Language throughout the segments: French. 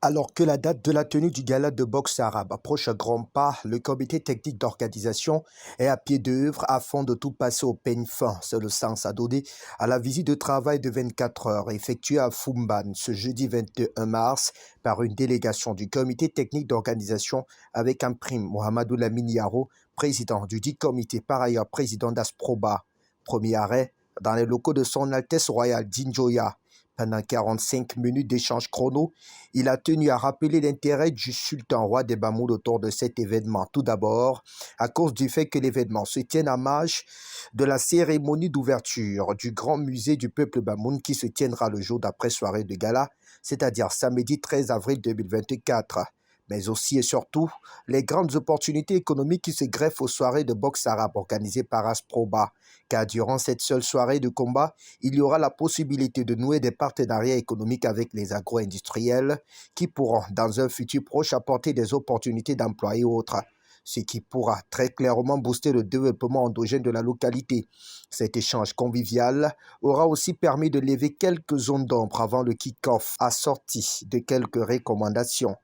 Alors que la date de la tenue du gala de boxe arabe approche à grands pas, le comité technique d'organisation est à pied d'œuvre afin de tout passer au peigne fin. C'est le sens à donner à la visite de travail de 24 heures effectuée à Fumban ce jeudi 21 mars par une délégation du comité technique d'organisation avec un prime Mohamedou Lamine Yaro, président du dit comité, par ailleurs président d'Asproba. Premier arrêt dans les locaux de son Altesse Royale d'Injoya. Pendant 45 minutes d'échange chrono, il a tenu à rappeler l'intérêt du sultan roi des Bamoud autour de cet événement. Tout d'abord, à cause du fait que l'événement se tienne à marge de la cérémonie d'ouverture du grand musée du peuple Bamoun qui se tiendra le jour d'après soirée de gala, c'est-à-dire samedi 13 avril 2024. Mais aussi et surtout, les grandes opportunités économiques qui se greffent aux soirées de boxe arabe organisées par Asproba, car durant cette seule soirée de combat, il y aura la possibilité de nouer des partenariats économiques avec les agro-industriels qui pourront, dans un futur proche, apporter des opportunités d'emploi et autres, ce qui pourra très clairement booster le développement endogène de la localité. Cet échange convivial aura aussi permis de lever quelques zones d'ombre avant le kick-off, assorti de quelques recommandations.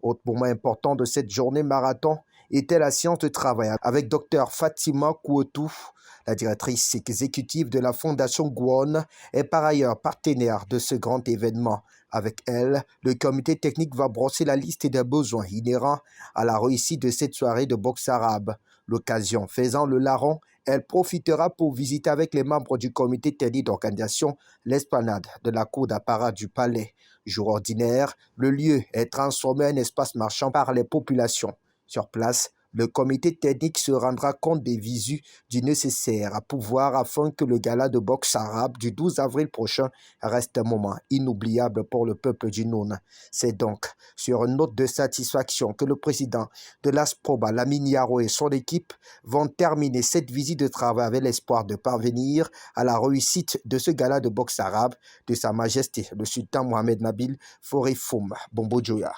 Autre moment important de cette journée marathon était la séance de travail avec Dr Fatima Kouotou, la directrice exécutive de la Fondation Gouon, est par ailleurs partenaire de ce grand événement. Avec elle, le comité technique va brosser la liste des besoins inhérents à la réussite de cette soirée de boxe arabe. L'occasion faisant le larron, elle profitera pour visiter avec les membres du comité technique d'organisation l'esplanade de la cour d'apparat du palais. Jour ordinaire, le lieu est transformé en espace marchand par les populations. Sur place, le comité technique se rendra compte des visus du nécessaire à pouvoir afin que le gala de boxe arabe du 12 avril prochain reste un moment inoubliable pour le peuple du Noun. C'est donc sur une note de satisfaction que le président de l'Asproba, Lamine Yaro, et son équipe vont terminer cette visite de travail avec l'espoir de parvenir à la réussite de ce gala de boxe arabe de Sa Majesté le Sultan Mohamed Nabil Fourifoum Bombo Djoya.